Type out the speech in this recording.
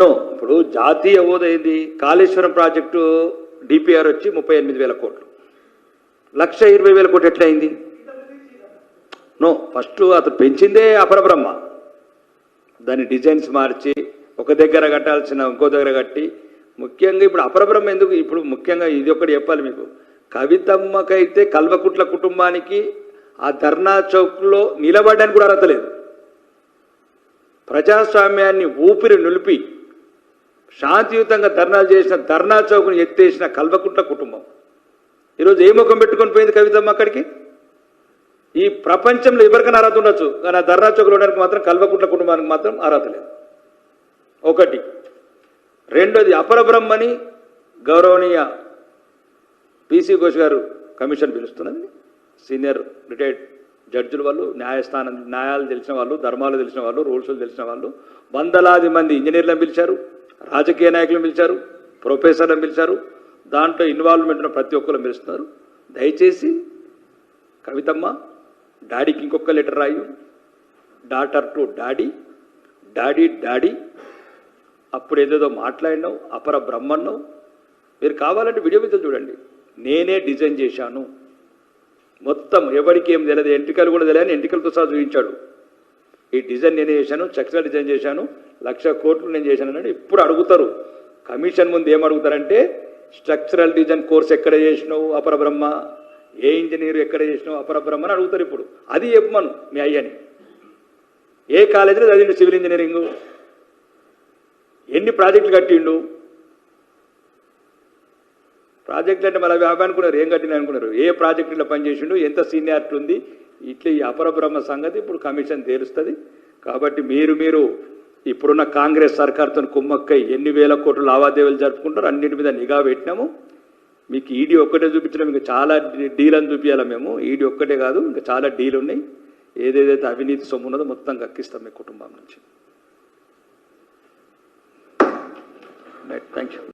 No, ఇప్పుడు జాతీయ హోదా ఏంది? కాళేశ్వరం ప్రాజెక్టు డిపిఆర్ వచ్చి 38,000 కోట్లు, 1,20,000 కోట్లు ఎట్లా అయింది? నో, ఫస్ట్ అతను పెంచిందే అపరబ్రహ్మ. దాని డిజైన్స్ మార్చి ఒక దగ్గర కట్టాల్సిన ఇంకో దగ్గర కట్టి, ముఖ్యంగా ఇప్పుడు అపరబ్రహ్మ ఎందుకు? ఇప్పుడు ముఖ్యంగా ఇది ఒకటి చెప్పాలి మీకు. కవితమ్మకైతే కల్వకుట్ల కుటుంబానికి ఆ ధర్నా చౌక్లో నిలబడడానికి కూడా అర్హత లేదు. ప్రజాస్వామ్యాన్ని ఊపిరి నిలిపి శాంతియుతంగా ధర్నాలు చేసిన ధర్నా చౌక్ను ఎత్తేసిన కల్వకుట్ల కుటుంబం ఈరోజు ఏ ముఖం పెట్టుకొని పోయింది కవితమ్మ అక్కడికి? ఈ ప్రపంచంలో ఎవరికైనా అర్హత ఉండొచ్చు, కానీ ఆ ధర్నా చౌక్లో ఉండడానికి మాత్రం కల్వకుట్ల కుటుంబానికి మాత్రం అర్హత లేదు. ఒకటి. రెండోది, అపరబ్రహ్మని గౌరవనీయ పిసి ఘోష్ గారు కమిషన్ పిలుస్తున్నది. సీనియర్ రిటైర్డ్ జడ్జిల వాళ్ళు, న్యాయాలు తెలిసిన వాళ్ళు, ధర్మాలు తెలిసిన వాళ్ళు, రూల్స్లు తెలిసిన వాళ్ళు, వందలాది మంది ఇంజనీర్లను పిలిచారు, రాజకీయ నాయకులను పిలిచారు, ప్రొఫెసర్లను పిలిచారు. దాంట్లో ఇన్వాల్వ్మెంట్ ఉన్న ప్రతి ఒక్కరు పిలుస్తున్నారు. దయచేసి కవితమ్మ డాడీకి ఇంకొక లెటర్ రాయు, daughter to daddy, daddy daddy. అప్పుడు ఏదేదో మాట్లాడినావు, అపర బ్రహ్మన్నావు. మీరు కావాలంటే వీడియో మీద చూడండి. నేనే డిజైన్ చేశాను మొత్తం, ఎవరికి ఏం తెలియదు, ఎంట్రికలు కూడా తెలియని ఎంట్రికలతో సహా చూపించాడు. ఈ డిజైన్ నేనే చేశాను, స్ట్రక్చరల్ డిజైన్ చేశాను, 1,00,000 కోట్లు నేను చేశాను అన్నాడు. ఇప్పుడు అడుగుతారు కమిషన్ ముందు ఏం అడుగుతారంటే, స్ట్రక్చరల్ డిజైన్ కోర్స్ ఎక్కడ చేసినావు అపరబ్రహ్మ, ఏ ఇంజనీర్ ఎక్కడ చేసినావు అపరబ్రహ్మ అని అడుగుతారు. ఇప్పుడు అది చెప్పమను మీ అయ్యని. ఏ కాలేజీలో చదివిండు సివిల్ ఇంజనీరింగు, ఎన్ని ప్రాజెక్టులు కట్టిండు? ప్రాజెక్టులు అంటే మళ్ళీ అవి అనుకున్నారు, ఏం కట్టినా అనుకున్నారు. ఏ ప్రాజెక్టులో పనిచేసిండు, ఎంత సీనియారిటీ ఉంది, ఇట్లా ఈ అపరబ్రహ్మ సంగతి ఇప్పుడు కమిషన్ తేలుస్తుంది. కాబట్టి మీరు ఇప్పుడున్న కాంగ్రెస్ సర్కార్తో కుమ్మక్కై ఎన్ని వేల కోట్ల లావాదేవీలు జరుపుకుంటారు, అన్నింటి మీద నిఘా పెట్టినాము. మీకు ఈడీ ఒక్కటే చూపించినాం, ఇంకా చాలా డీల్ అని చూపించాలి మేము. ఈడీ ఒక్కటే కాదు, ఇంకా చాలా డీలు ఉన్నాయి. ఏదేదైతే అవినీతి సొమ్ము ఉన్నదో మొత్తం కక్కిస్తాం మీ కుటుంబం నుంచి. Thank you.